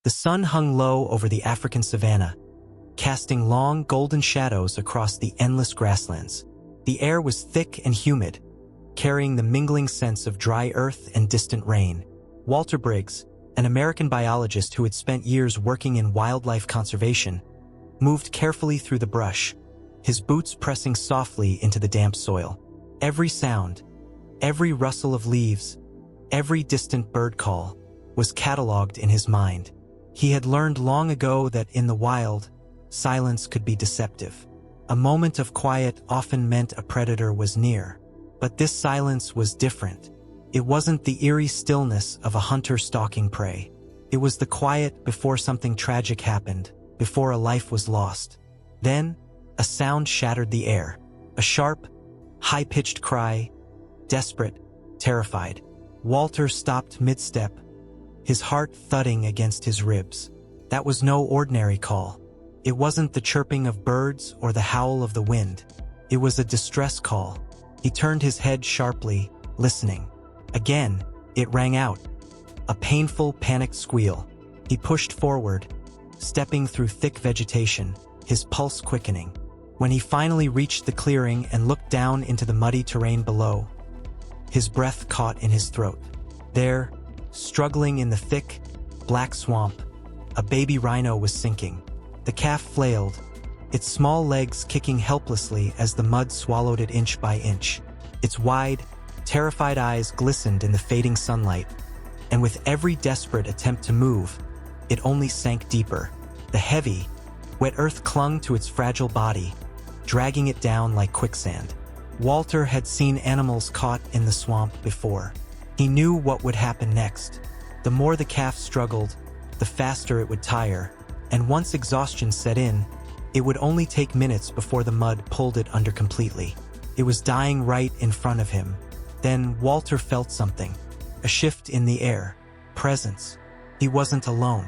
The sun hung low over the African savanna, casting long golden shadows across the endless grasslands. The air was thick and humid, carrying the mingling scents of dry earth and distant rain. Walter Briggs, an American biologist who had spent years working in wildlife conservation, moved carefully through the brush, his boots pressing softly into the damp soil. Every sound, every rustle of leaves, every distant bird call was catalogued in his mind. He had learned long ago that in the wild, silence could be deceptive. A moment of quiet often meant a predator was near. But this silence was different. It wasn't the eerie stillness of a hunter stalking prey. It was the quiet before something tragic happened, before a life was lost. Then, a sound shattered the air. A sharp, high-pitched cry, desperate, terrified. Walter stopped mid-step, his heart thudding against his ribs. That was no ordinary call. It wasn't the chirping of birds or the howl of the wind. It was a distress call. He turned his head sharply, listening. Again, it rang out. A painful, panicked squeal. He pushed forward, stepping through thick vegetation, his pulse quickening. When he finally reached the clearing and looked down into the muddy terrain below, his breath caught in his throat. There, struggling in the thick, black swamp, a baby rhino was sinking. The calf flailed, its small legs kicking helplessly as the mud swallowed it inch by inch. Its wide, terrified eyes glistened in the fading sunlight, and with every desperate attempt to move, it only sank deeper. The heavy, wet earth clung to its fragile body, dragging it down like quicksand. Walter had seen animals caught in the swamp before. He knew what would happen next. The more the calf struggled, the faster it would tire, and once exhaustion set in, it would only take minutes before the mud pulled it under completely. It was dying right in front of him. Then Walter felt something, a shift in the air, presence. He wasn't alone.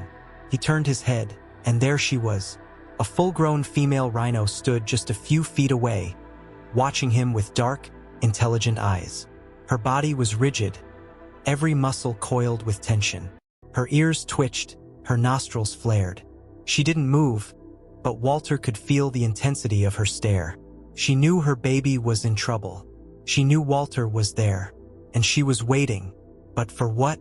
He turned his head, and there she was. A full-grown female rhino stood just a few feet away, watching him with dark, intelligent eyes. Her body was rigid, every muscle coiled with tension. Her ears twitched, her nostrils flared. She didn't move, but Walter could feel the intensity of her stare. She knew her baby was in trouble. She knew Walter was there, and she was waiting. But for what?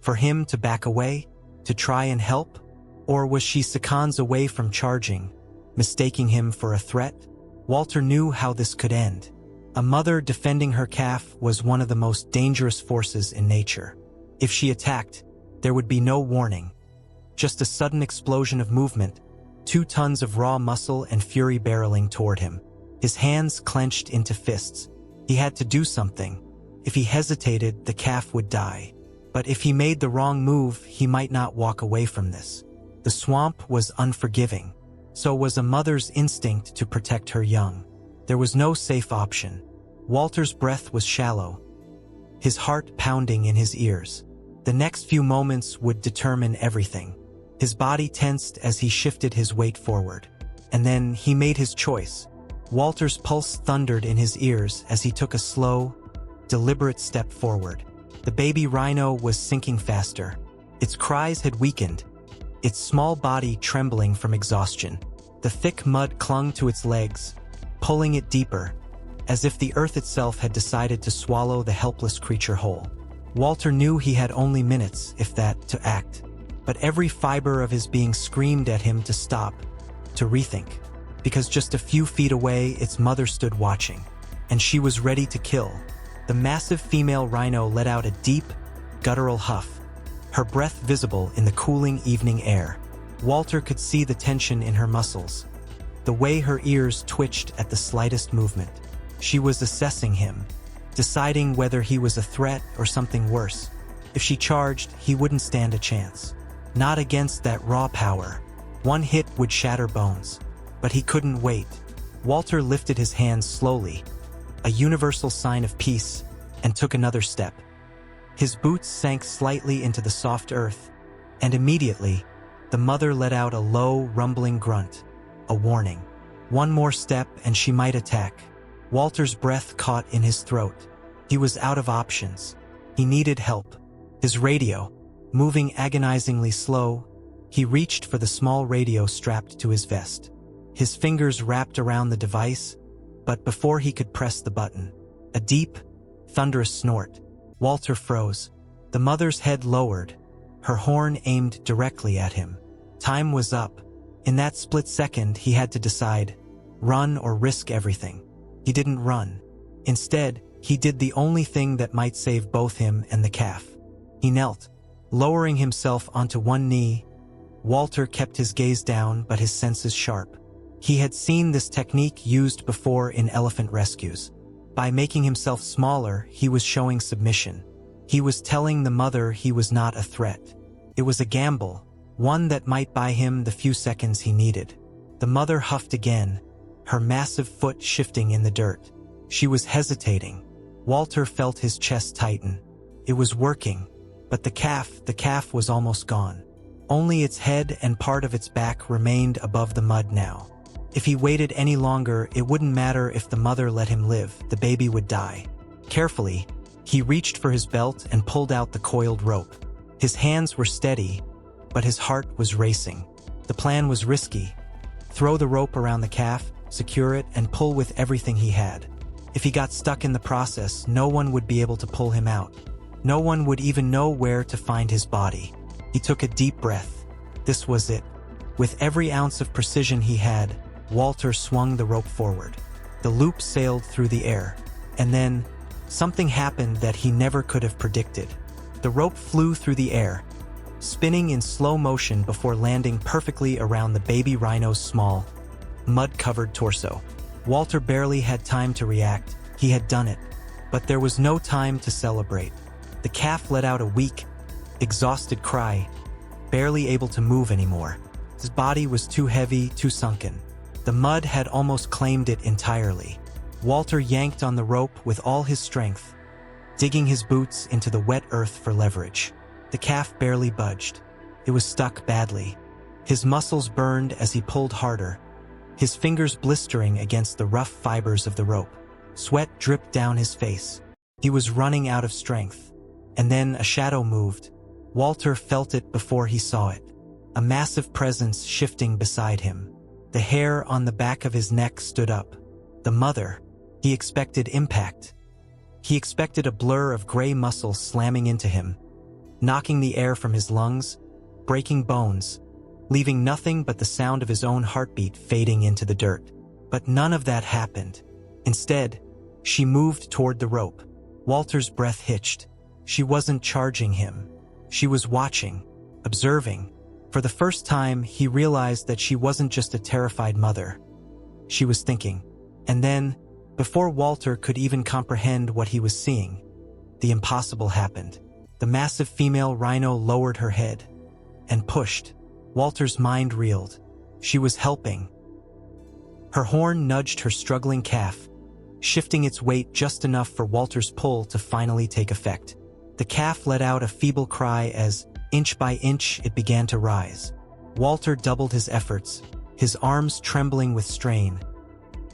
For him to back away? To try and help? Or was she seconds away from charging, mistaking him for a threat? Walter knew how this could end. A mother defending her calf was one of the most dangerous forces in nature. If she attacked, there would be no warning. Just a sudden explosion of movement, 2 tons of raw muscle and fury barreling toward him. His hands clenched into fists. He had to do something. If he hesitated, the calf would die. But if he made the wrong move, he might not walk away from this. The swamp was unforgiving. So was a mother's instinct to protect her young. There was no safe option. Walter's breath was shallow, his heart pounding in his ears. The next few moments would determine everything. His body tensed as he shifted his weight forward. And then he made his choice. Walter's pulse thundered in his ears as he took a slow, deliberate step forward. The baby rhino was sinking faster. Its cries had weakened, its small body trembling from exhaustion. The thick mud clung to its legs, pulling it deeper, as if the earth itself had decided to swallow the helpless creature whole. Walter knew he had only minutes, if that, to act. But every fiber of his being screamed at him to stop, to rethink. Because just a few feet away, its mother stood watching, and she was ready to kill. The massive female rhino let out a deep, guttural huff, her breath visible in the cooling evening air. Walter could see the tension in her muscles, the way her ears twitched at the slightest movement. She was assessing him, deciding whether he was a threat or something worse. If she charged, he wouldn't stand a chance. Not against that raw power. One hit would shatter bones. But he couldn't wait. Walter lifted his hands slowly, a universal sign of peace, and took another step. His boots sank slightly into the soft earth, and immediately, the mother let out a low, rumbling grunt, a warning. One more step and she might attack. Walter's breath caught in his throat. He was out of options. He needed help. His radio, moving agonizingly slow, He reached for the small radio strapped to his vest. His fingers wrapped around the device, but before he could press the button, a deep, thunderous snort. Walter froze. The mother's head lowered, her horn aimed directly at him. Time was up. In that split second, he had to decide, run or risk everything. He didn't run. Instead, he did the only thing that might save both him and the calf. He knelt, lowering himself onto one knee. Walter kept his gaze down, but his senses sharp. He had seen this technique used before in elephant rescues. By making himself smaller, he was showing submission. He was telling the mother he was not a threat. It was a gamble, one that might buy him the few seconds he needed. The mother huffed again, her massive foot shifting in the dirt. She was hesitating. Walter felt his chest tighten. It was working, but the calf was almost gone. Only its head and part of its back remained above the mud now. If he waited any longer, it wouldn't matter if the mother let him live, the baby would die. Carefully, he reached for his belt and pulled out the coiled rope. His hands were steady, but his heart was racing. The plan was risky. Throw the rope around the calf, secure it, and pull with everything he had. If he got stuck in the process, no one would be able to pull him out. No one would even know where to find his body. He took a deep breath. This was it. With every ounce of precision he had, Walter swung the rope forward. The loop sailed through the air, and then something happened that he never could have predicted. The rope flew through the air, spinning in slow motion before landing perfectly around the baby rhino's small, mud-covered torso. Walter barely had time to react. He had done it. But there was no time to celebrate. The calf let out a weak, exhausted cry, barely able to move anymore. His body was too heavy, too sunken. The mud had almost claimed it entirely. Walter yanked on the rope with all his strength, digging his boots into the wet earth for leverage. The calf barely budged. It was stuck badly. His muscles burned as he pulled harder, his fingers blistering against the rough fibers of the rope. Sweat dripped down his face. He was running out of strength. And then a shadow moved. Walter felt it before he saw it. A massive presence shifting beside him. The hair on the back of his neck stood up. The mother. He expected impact. He expected a blur of gray muscle slamming into him, knocking the air from his lungs, breaking bones, leaving nothing but the sound of his own heartbeat fading into the dirt. But none of that happened. Instead, she moved toward the rope. Walter's breath hitched. She wasn't charging him. She was watching, observing. For the first time, he realized that she wasn't just a terrified mother. She was thinking. And then, before Walter could even comprehend what he was seeing, the impossible happened. The massive female rhino lowered her head and pushed. Walter's mind reeled. She was helping. Her horn nudged her struggling calf, shifting its weight just enough for Walter's pull to finally take effect. The calf let out a feeble cry as, inch by inch, it began to rise. Walter doubled his efforts, his arms trembling with strain,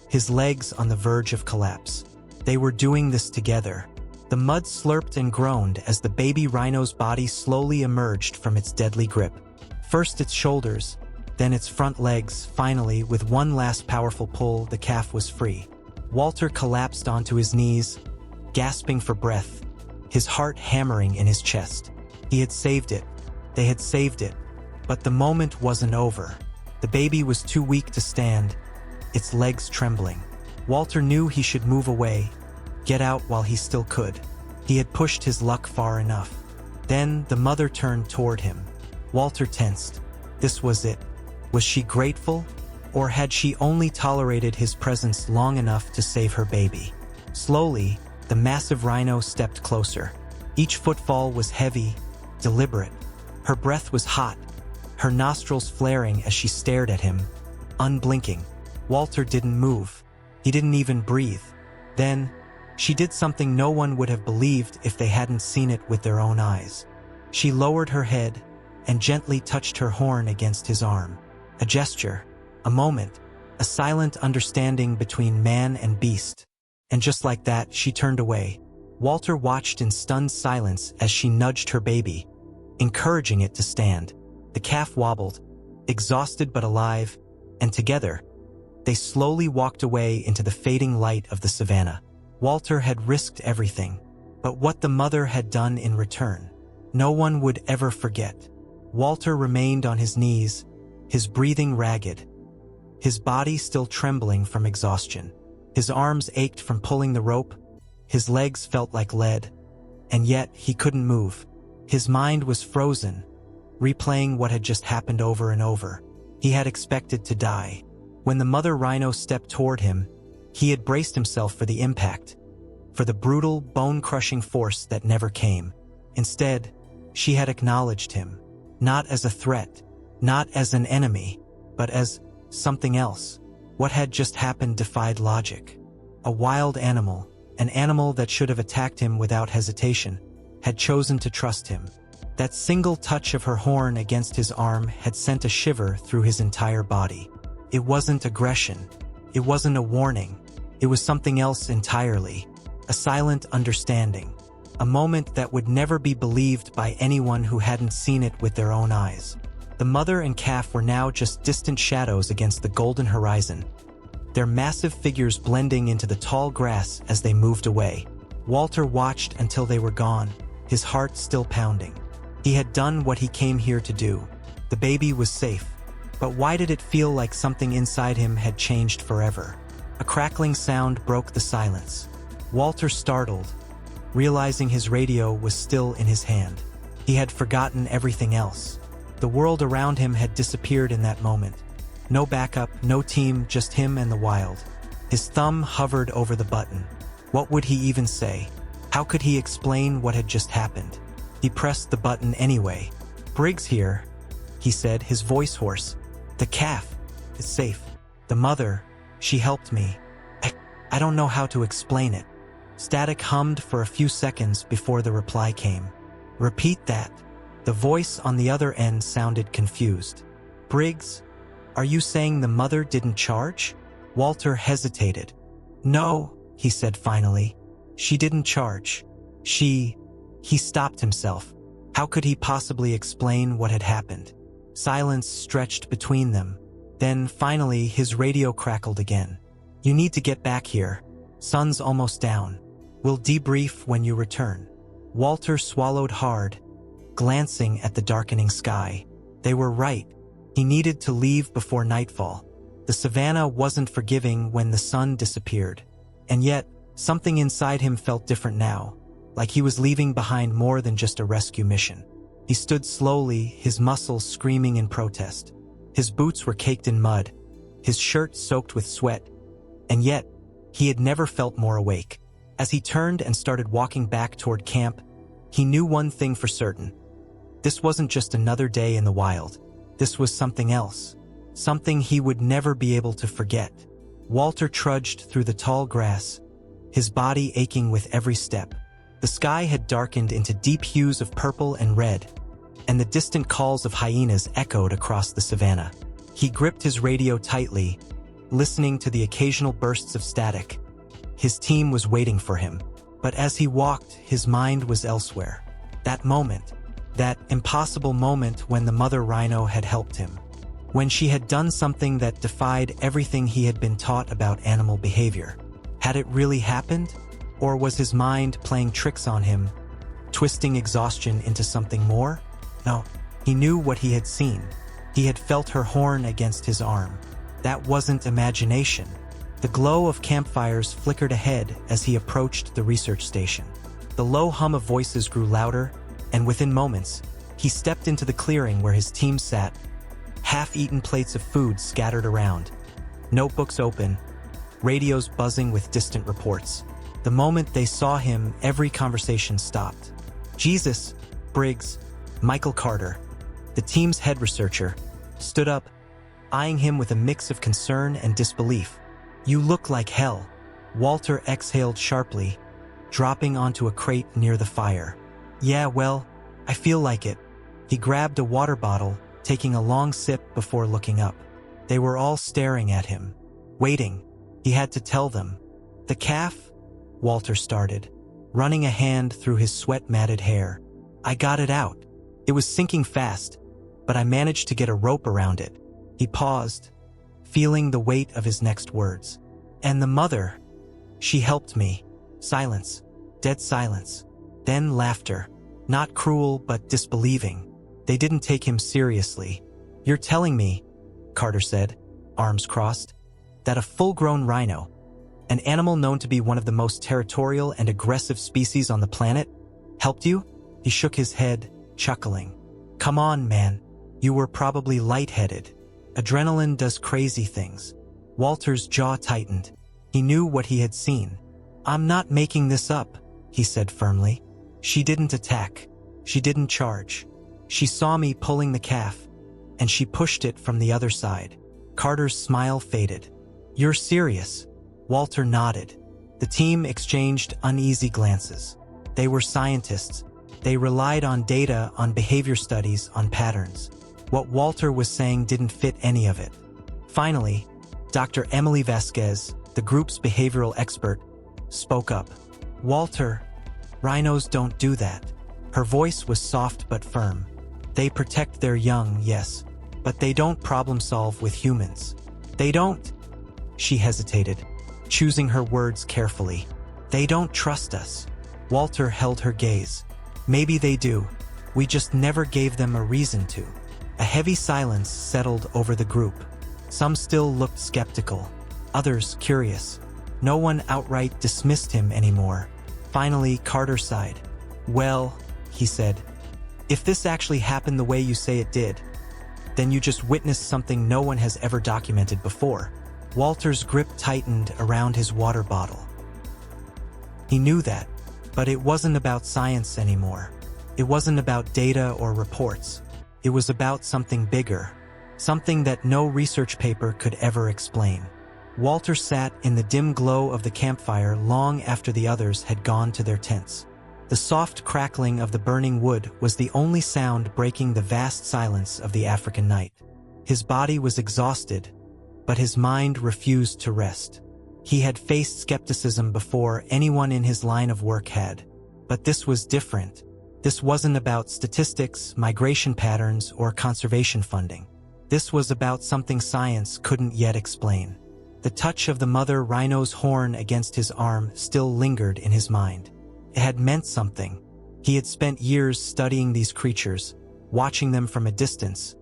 his legs on the verge of collapse. They were doing this together. The mud slurped and groaned as the baby rhino's body slowly emerged from its deadly grip. First its shoulders, then its front legs. Finally, with one last powerful pull, the calf was free. Walter collapsed onto his knees, gasping for breath, his heart hammering in his chest. He had saved it. They had saved it. But the moment wasn't over. The baby was too weak to stand, its legs trembling. Walter knew he should move away, get out while he still could. He had pushed his luck far enough. Then the mother turned toward him. Walter tensed. This was it. Was she grateful, or had she only tolerated his presence long enough to save her baby? Slowly, the massive rhino stepped closer. Each footfall was heavy, deliberate. Her breath was hot, her nostrils flaring as she stared at him, unblinking. Walter didn't move. He didn't even breathe. Then, she did something no one would have believed if they hadn't seen it with their own eyes. She lowered her head and gently touched her horn against his arm. A gesture, a moment, a silent understanding between man and beast. And just like that, she turned away. Walter watched in stunned silence as she nudged her baby, encouraging it to stand. The calf wobbled, exhausted but alive, and together, they slowly walked away into the fading light of the savanna. Walter had risked everything, but what the mother had done in return, no one would ever forget. Walter remained on his knees, his breathing ragged, his body still trembling from exhaustion. His arms ached from pulling the rope, his legs felt like lead, and yet he couldn't move. His mind was frozen, replaying what had just happened over and over. He had expected to die. When the mother rhino stepped toward him, he had braced himself for the impact, for the brutal, bone-crushing force that never came. Instead, she had acknowledged him, not as a threat, not as an enemy, but as something else. What had just happened defied logic. A wild animal, an animal that should have attacked him without hesitation, had chosen to trust him. That single touch of her horn against his arm had sent a shiver through his entire body. It wasn't aggression. It wasn't a warning. It was something else entirely. A silent understanding. A moment that would never be believed by anyone who hadn't seen it with their own eyes. The mother and calf were now just distant shadows against the golden horizon, their massive figures blending into the tall grass as they moved away. Walter watched until they were gone, his heart still pounding. He had done what he came here to do. The baby was safe. But why did it feel like something inside him had changed forever? A crackling sound broke the silence. Walter startled, realizing his radio was still in his hand. He had forgotten everything else. The world around him had disappeared in that moment. No backup, no team, just him and the wild. His thumb hovered over the button. What would he even say? How could he explain what had just happened? He pressed the button anyway. "Briggs here," he said, his voice hoarse. "The calf is safe. The mother, she helped me. I don't know how to explain it." Static hummed for a few seconds before the reply came. "Repeat that." The voice on the other end sounded confused. "Briggs, are you saying the mother didn't charge?" Walter hesitated. "No," he said finally. "She didn't charge. He stopped himself. How could he possibly explain what had happened? Silence stretched between them. Then, finally, his radio crackled again. "You need to get back here. Sun's almost down. We'll debrief when you return." Walter swallowed hard, glancing at the darkening sky. They were right. He needed to leave before nightfall. The savanna wasn't forgiving when the sun disappeared. And yet, something inside him felt different now, like he was leaving behind more than just a rescue mission. He stood slowly, his muscles screaming in protest. His boots were caked in mud, his shirt soaked with sweat, and yet, he had never felt more awake. As he turned and started walking back toward camp, he knew one thing for certain. This wasn't just another day in the wild. This was something else. Something he would never be able to forget. Walter trudged through the tall grass, his body aching with every step. The sky had darkened into deep hues of purple and red, and the distant calls of hyenas echoed across the savanna. He gripped his radio tightly, listening to the occasional bursts of static. His team was waiting for him, but as he walked, his mind was elsewhere. That moment, that impossible moment when the mother rhino had helped him, when she had done something that defied everything he had been taught about animal behavior. Had it really happened? Or was his mind playing tricks on him, twisting exhaustion into something more? No, he knew what he had seen. He had felt her horn against his arm. That wasn't imagination. The glow of campfires flickered ahead as he approached the research station. The low hum of voices grew louder, and within moments, he stepped into the clearing where his team sat, half-eaten plates of food scattered around, notebooks open, radios buzzing with distant reports. The moment they saw him, every conversation stopped. Jesus, Briggs, Michael Carter, the team's head researcher, stood up, eyeing him with a mix of concern and disbelief. "You look like hell." Walter exhaled sharply, dropping onto a crate near the fire. "Yeah, well, I feel like it." He grabbed a water bottle, taking a long sip before looking up. They were all staring at him, waiting. He had to tell them. "The calf?" Walter started, running a hand through his sweat-matted hair. "I got it out. It was sinking fast. but I managed to get a rope around it." He paused, feeling the weight of his next words. "And the mother, she helped me." Silence. Dead silence. Then laughter. Not cruel, but disbelieving. They didn't take him seriously. "You're telling me," Carter said, arms crossed, "that a full-grown rhino, an animal known to be one of the most territorial and aggressive species on the planet, helped you?" He shook his head, chuckling. "Come on, man. You were probably lightheaded. Adrenaline does crazy things." Walter's jaw tightened. He knew what he had seen. "I'm not making this up," he said firmly. "She didn't attack. She didn't charge. She saw me pulling the calf, and she pushed it from the other side." Carter's smile faded. "You're serious?" Walter nodded. The team exchanged uneasy glances. They were scientists. They relied on data, on behavior studies, on patterns. What Walter was saying didn't fit any of it. Finally, Dr. Emily Vasquez, the group's behavioral expert, spoke up. "Walter, rhinos don't do that." Her voice was soft but firm. "They protect their young, yes, but they don't problem solve with humans. They don't." She hesitated, choosing her words carefully. "They don't trust us." Walter held her gaze. "Maybe they do. We just never gave them a reason to." A heavy silence settled over the group. Some still looked skeptical, others curious. No one outright dismissed him anymore. Finally, Carter sighed. "Well," he said, "if this actually happened the way you say it did, then you just witnessed something no one has ever documented before." Walter's grip tightened around his water bottle. He knew that, but it wasn't about science anymore. It wasn't about data or reports. It was about something bigger, something that no research paper could ever explain. Walter sat in the dim glow of the campfire long after the others had gone to their tents. The soft crackling of the burning wood was the only sound breaking the vast silence of the African night. His body was exhausted, but his mind refused to rest. He had faced skepticism before anyone in his line of work had, but this was different. This wasn't about statistics, migration patterns, or conservation funding. This was about something science couldn't yet explain. The touch of the mother rhino's horn against his arm still lingered in his mind. It had meant something. He had spent years studying these creatures, watching them from a distance,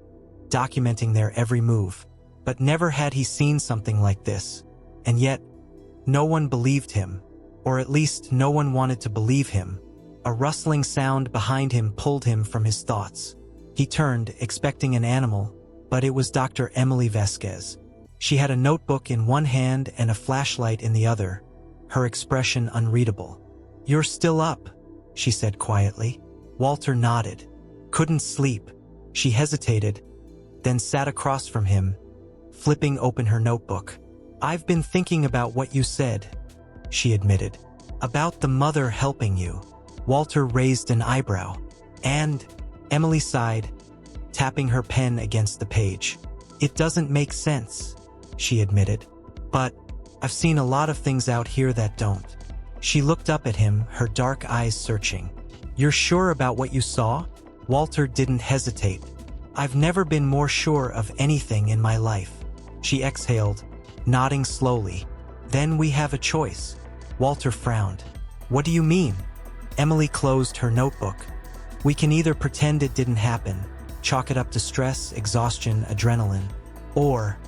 documenting their every move. But never had he seen something like this. And yet, no one believed him, or at least no one wanted to believe him. A rustling sound behind him pulled him from his thoughts. He turned, expecting an animal, but it was Dr. Emily Vasquez. She had a notebook in one hand and a flashlight in the other, her expression unreadable. "You're still up," she said quietly. Walter nodded. "Couldn't sleep." She hesitated, then sat across from him, flipping open her notebook. "I've been thinking about what you said," she admitted. "About the mother helping you." Walter raised an eyebrow. "And," Emily sighed, tapping her pen against the page. "It doesn't make sense," she admitted. "But I've seen a lot of things out here that don't." She looked up at him, her dark eyes searching. "You're sure about what you saw?" Walter didn't hesitate. "I've never been more sure of anything in my life." She exhaled, nodding slowly. "Then we have a choice." Walter frowned. "What do you mean?" Emily closed her notebook. "We can either pretend it didn't happen, chalk it up to stress, exhaustion, adrenaline, or..."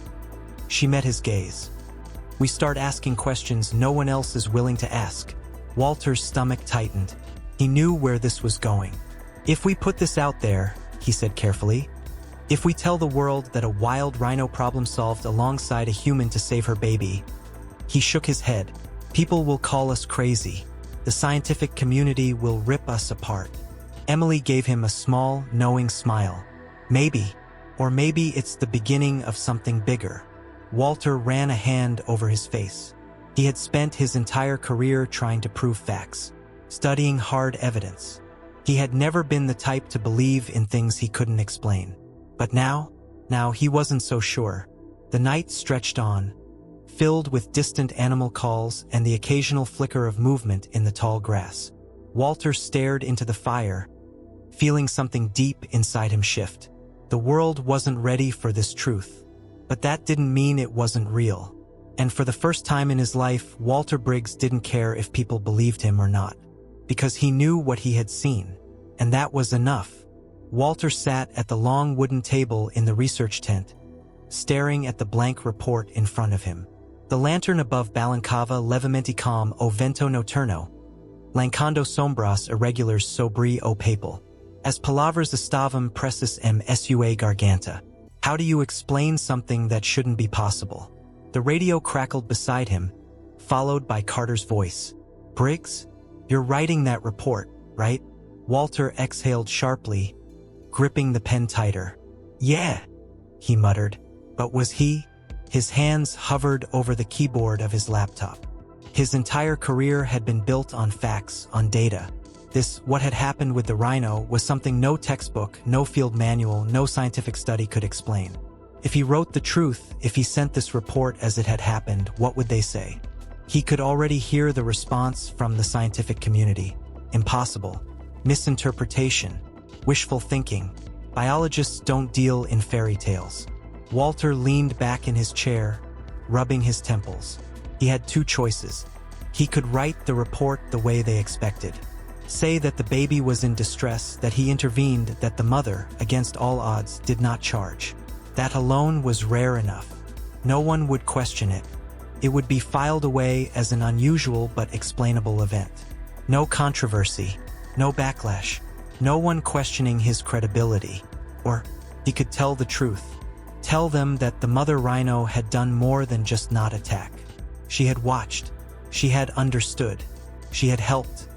She met his gaze. "We start asking questions no one else is willing to ask." Walter's stomach tightened. He knew where this was going. "If we put this out there," he said carefully, "if we tell the world that a wild rhino problem-solved alongside a human to save her baby..." He shook his head. "People will call us crazy. The scientific community will rip us apart." Emily gave him a small, knowing smile. "Maybe. Or maybe it's the beginning of something bigger." Walter ran a hand over his face. He had spent his entire career trying to prove facts, studying hard evidence. He had never been the type to believe in things he couldn't explain. But now he wasn't so sure. The night stretched on, filled with distant animal calls and the occasional flicker of movement in the tall grass. Walter stared into the fire, feeling something deep inside him shift. The world wasn't ready for this truth. But that didn't mean it wasn't real. And for the first time in his life, Walter Briggs didn't care if people believed him or not. Because he knew what he had seen. And that was enough. Walter sat at the long wooden table in the research tent, staring at the blank report in front of him. The lantern above balancava levemente com o vento noturno, lancando sombras irregulars sobre o papel. As palavras estavam presas em sua garganta. How do you explain something that shouldn't be possible? The radio crackled beside him, followed by Carter's voice. Briggs, you're writing that report, right? Walter exhaled sharply, gripping the pen tighter. Yeah, he muttered. But was he? His hands hovered over the keyboard of his laptop. His entire career had been built on facts, on data. What had happened with the rhino was something no textbook, no field manual, no scientific study could explain. If he wrote the truth, if he sent this report as it had happened, what would they say? He could already hear the response from the scientific community. Impossible. Misinterpretation. Wishful thinking. Biologists don't deal in fairy tales. Walter leaned back in his chair, rubbing his temples. He had two choices. He could write the report the way they expected. Say that the baby was in distress, that he intervened, that the mother, against all odds, did not charge. That alone was rare enough. No one would question it. It would be filed away as an unusual but explainable event. No controversy, no backlash, no one questioning his credibility. Or he could tell the truth. Tell them that the mother rhino had done more than just not attack. She had watched. She had understood. She had helped.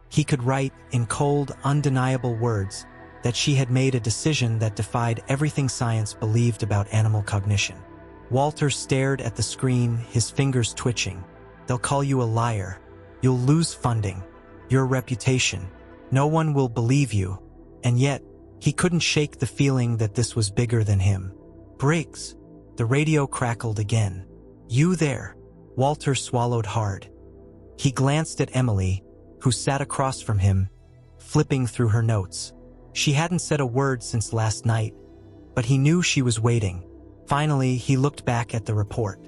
He could write, in cold, undeniable words, that she had made a decision that defied everything science believed about animal cognition. Walter stared at the screen, his fingers twitching. They'll call you a liar. You'll lose funding. Your reputation. No one will believe you. And yet, he couldn't shake the feeling that this was bigger than him. Briggs. The radio crackled again. You there? Walter swallowed hard. He glanced at Emily, who sat across from him, flipping through her notes. She hadn't said a word since last night, but he knew she was waiting. Finally, he looked back at the report.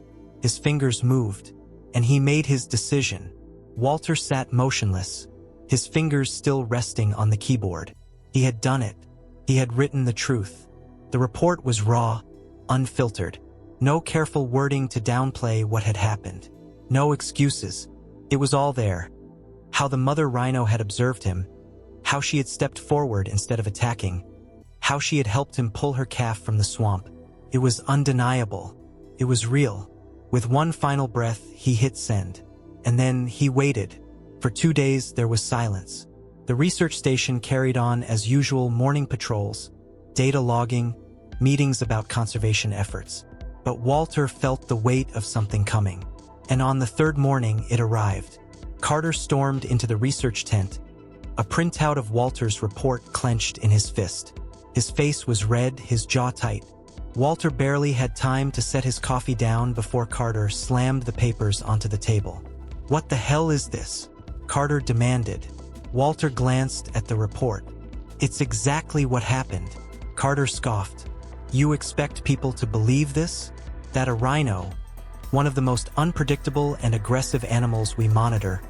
His fingers moved, and he made his decision. Walter sat motionless, his fingers still resting on the keyboard. He had done it. He had written the truth. The report was raw, unfiltered. No careful wording to downplay what had happened. No excuses. It was all there. How the mother rhino had observed him, how she had stepped forward instead of attacking, how she had helped him pull her calf from the swamp. It was undeniable. It was real. With one final breath, he hit send. And then he waited. For 2 days, there was silence. The research station carried on as usual morning patrols, data logging, meetings about conservation efforts. But Walter felt the weight of something coming. And on the third morning, it arrived. Carter stormed into the research tent, a printout of Walter's report clenched in his fist. His face was red, his jaw tight. Walter barely had time to set his coffee down before Carter slammed the papers onto the table. What the hell is this? Carter demanded. Walter glanced at the report. It's exactly what happened. Carter scoffed. You expect people to believe this? That a rhino, one of the most unpredictable and aggressive animals we monitor,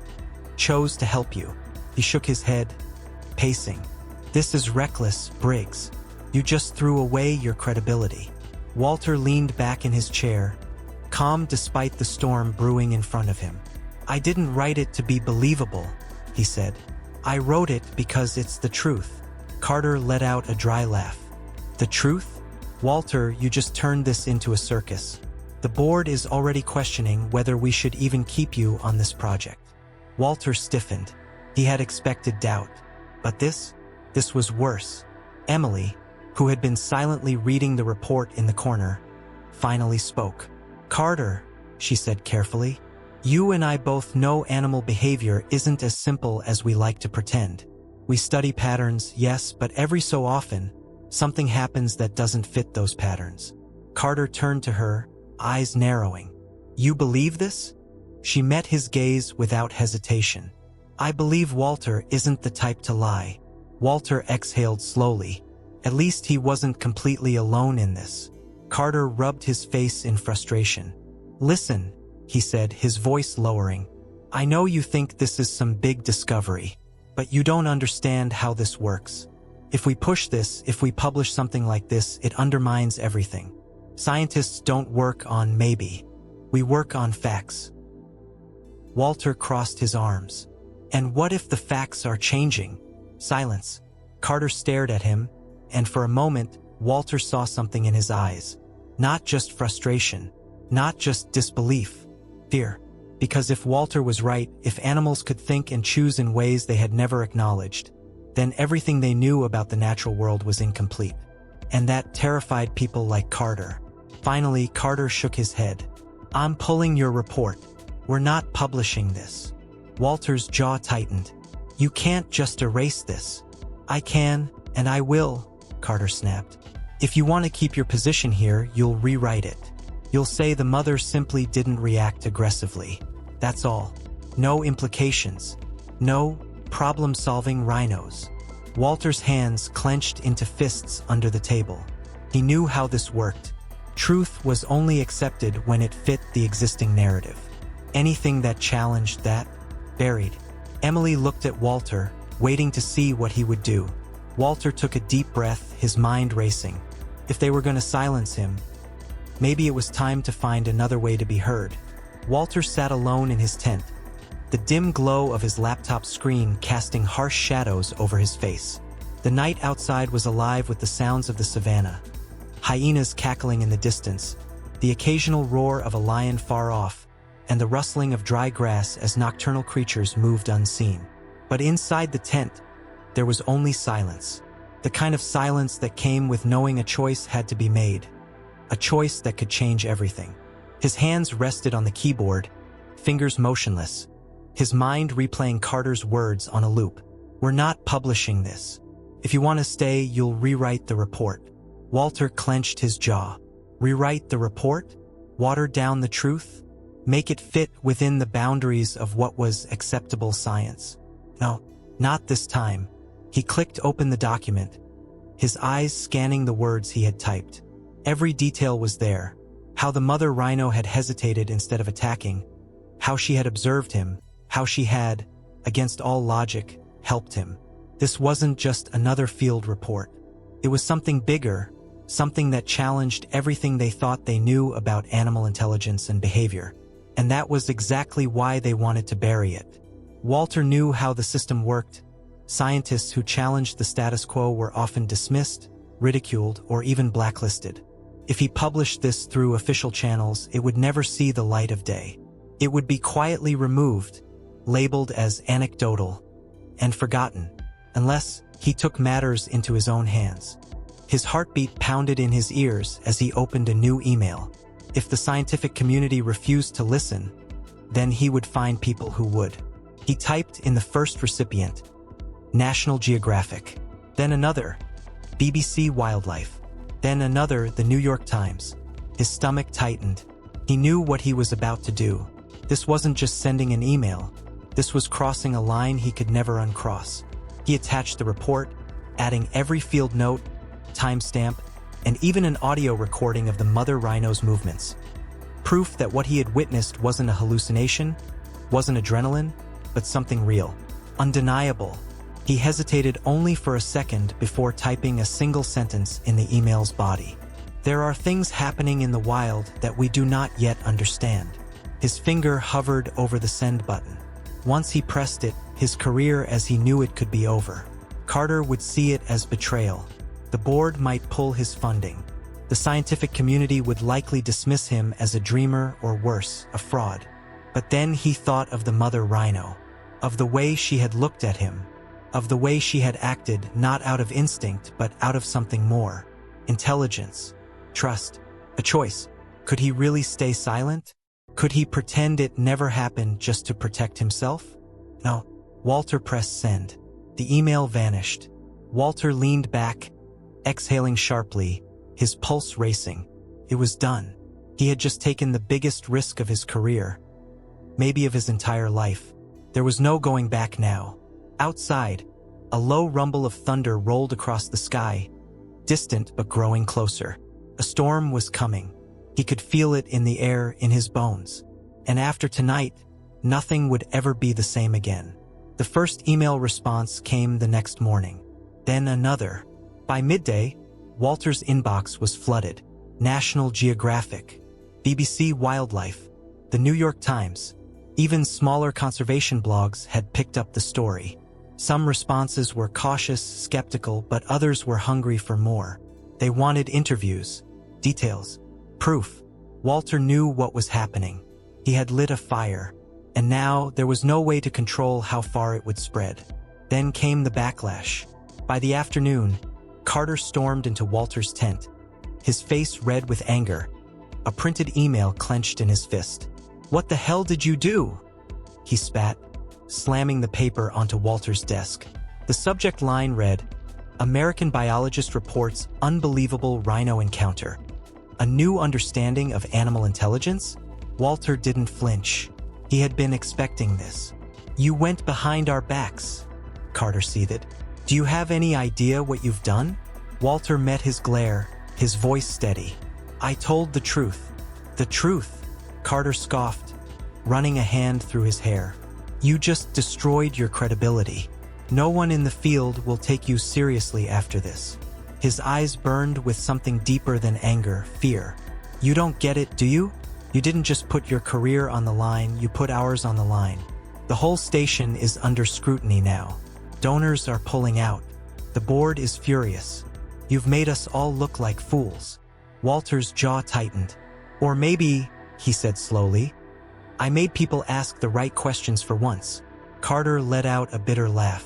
chose to help you? He shook his head, pacing. This is reckless, Briggs. You just threw away your credibility. Walter leaned back in his chair, calm despite the storm brewing in front of him. I didn't write it to be believable, he said. I wrote it because it's the truth. Carter let out a dry laugh. The truth? Walter, you just turned this into a circus. The board is already questioning whether we should even keep you on this project. Walter stiffened. He had expected doubt. But this was worse. Emily, who had been silently reading the report in the corner, finally spoke. Carter, she said carefully, you and I both know animal behavior isn't as simple as we like to pretend. We study patterns, yes, but every so often, something happens that doesn't fit those patterns. Carter turned to her, eyes narrowing. You believe this? She met his gaze without hesitation. I believe Walter isn't the type to lie. Walter exhaled slowly. At least he wasn't completely alone in this. Carter rubbed his face in frustration. "Listen," he said, his voice lowering. "I know you think this is some big discovery, but you don't understand how this works. If we push this, if we publish something like this, it undermines everything. Scientists don't work on maybe. We work on facts." Walter crossed his arms. "And what if the facts are changing?" Silence. Carter stared at him, and for a moment, Walter saw something in his eyes. Not just frustration, not just disbelief, fear. Because if Walter was right, if animals could think and choose in ways they had never acknowledged, then everything they knew about the natural world was incomplete. And that terrified people like Carter. Finally, Carter shook his head. "I'm pulling your report. We're not publishing this." Walter's jaw tightened. "You can't just erase this." "I can, and I will," Carter snapped. "If you want to keep your position here, you'll rewrite it. You'll say the mother simply didn't react aggressively. That's all. No implications. No problem-solving rhinos." Walter's hands clenched into fists under the table. He knew how this worked. Truth was only accepted when it fit the existing narrative. Anything that challenged that, buried. Emily looked at Walter, waiting to see what he would do. Walter took a deep breath, his mind racing. If they were going to silence him, maybe it was time to find another way to be heard. Walter sat alone in his tent, the dim glow of his laptop screen casting harsh shadows over his face. The night outside was alive with the sounds of the savanna. Hyenas cackling in the distance, the occasional roar of a lion far off, and the rustling of dry grass as nocturnal creatures moved unseen. But inside the tent, there was only silence. The kind of silence that came with knowing a choice had to be made. A choice that could change everything. His hands rested on the keyboard, fingers motionless. His mind replaying Carter's words on a loop. "We're not publishing this. If you want to stay, you'll rewrite the report." Walter clenched his jaw. Rewrite the report? Water down the truth? Make it fit within the boundaries of what was acceptable science? No, not this time. He clicked open the document, his eyes scanning the words he had typed. Every detail was there. How the mother rhino had hesitated instead of attacking, how she had observed him, how she had, against all logic, helped him. This wasn't just another field report. It was something bigger, something that challenged everything they thought they knew about animal intelligence and behavior. And that was exactly why they wanted to bury it. Walter knew how the system worked. Scientists who challenged the status quo were often dismissed, ridiculed, or even blacklisted. If he published this through official channels, it would never see the light of day. It would be quietly removed, labeled as anecdotal, and forgotten, unless he took matters into his own hands. His heartbeat pounded in his ears as he opened a new email. If the scientific community refused to listen, then he would find people who would. He typed in the first recipient, National Geographic, then another, BBC Wildlife, then another, the New York Times. His stomach tightened. He knew what he was about to do. This wasn't just sending an email. This was crossing a line he could never uncross. He attached the report, adding every field note, timestamp, and even an audio recording of the mother rhino's movements. Proof that what he had witnessed wasn't a hallucination, wasn't adrenaline, but something real. Undeniable. He hesitated only for a second before typing a single sentence in the email's body. There are things happening in the wild that we do not yet understand. His finger hovered over the send button. Once he pressed it, his career as he knew it could be over. Carter would see it as betrayal. The board might pull his funding. The scientific community would likely dismiss him as a dreamer or worse, a fraud. But then he thought of the mother rhino, of the way she had looked at him, of the way she had acted not out of instinct but out of something more. Intelligence, trust, a choice. Could he really stay silent? Could he pretend it never happened just to protect himself? No. Walter pressed send. The email vanished. Walter leaned back, exhaling sharply, his pulse racing. It was done. He had just taken the biggest risk of his career, maybe of his entire life. There was no going back now. Outside, a low rumble of thunder rolled across the sky, distant but growing closer. A storm was coming. He could feel it in the air, in his bones. And after tonight, nothing would ever be the same again. The first email response came the next morning. Then another. By midday, Walter's inbox was flooded. National Geographic, BBC Wildlife, the New York Times, even smaller conservation blogs had picked up the story. Some responses were cautious, skeptical, but others were hungry for more. They wanted interviews, details, proof. Walter knew what was happening. He had lit a fire, and now there was no way to control how far it would spread. Then came the backlash. By the afternoon, Carter stormed into Walter's tent, his face red with anger, a printed email clenched in his fist. "What the hell did you do?" he spat, slamming the paper onto Walter's desk. The subject line read, "American biologist reports unbelievable rhino encounter. A new understanding of animal intelligence?" Walter didn't flinch. He had been expecting this. "You went behind our backs," Carter seethed. "Do you have any idea what you've done?" Walter met his glare, his voice steady. "I told the truth." "The truth?" Carter scoffed, running a hand through his hair. "You just destroyed your credibility. No one in the field will take you seriously after this." His eyes burned with something deeper than anger, fear. "You don't get it, do you? You didn't just put your career on the line, you put ours on the line. The whole station is under scrutiny now. Donors are pulling out. The board is furious. You've made us all look like fools." Walter's jaw tightened. "Or maybe," he said slowly, "I made people ask the right questions for once." Carter let out a bitter laugh.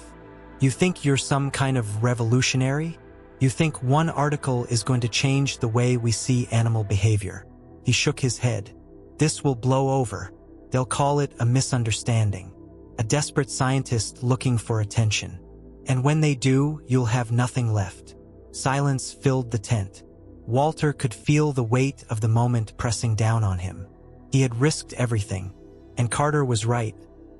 "You think you're some kind of revolutionary? You think one article is going to change the way we see animal behavior?" He shook his head. "This will blow over. They'll call it a misunderstanding. A desperate scientist looking for attention. And when they do, you'll have nothing left." Silence filled the tent. Walter could feel the weight of the moment pressing down on him. He had risked everything, and Carter was right.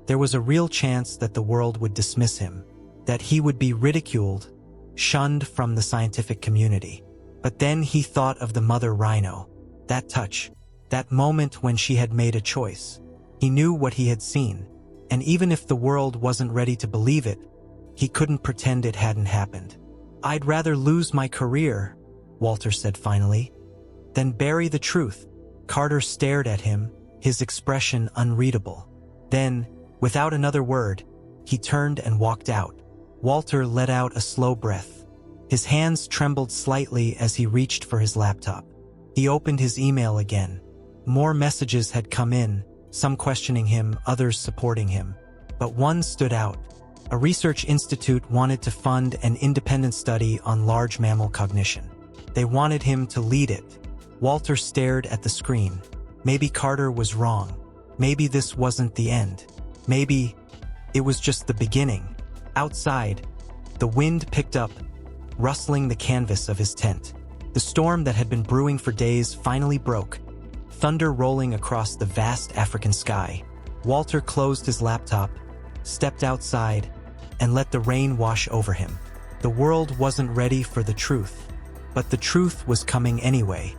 There was a real chance that the world would dismiss him, that he would be ridiculed, shunned from the scientific community. But then he thought of the mother rhino. That touch, that moment when she had made a choice. He knew what he had seen, and even if the world wasn't ready to believe it, he couldn't pretend it hadn't happened. "I'd rather lose my career," Walter said finally, "than bury the truth." Carter stared at him, his expression unreadable. Then, without another word, he turned and walked out. Walter let out a slow breath. His hands trembled slightly as he reached for his laptop. He opened his email again. More messages had come in, some questioning him, others supporting him. But one stood out. A research institute wanted to fund an independent study on large mammal cognition. They wanted him to lead it. Walter stared at the screen. Maybe Carter was wrong. Maybe this wasn't the end. Maybe it was just the beginning. Outside, the wind picked up, rustling the canvas of his tent. The storm that had been brewing for days finally broke, thunder rolling across the vast African sky. Walter closed his laptop, stepped outside, and let the rain wash over him. The world wasn't ready for the truth, but the truth was coming anyway.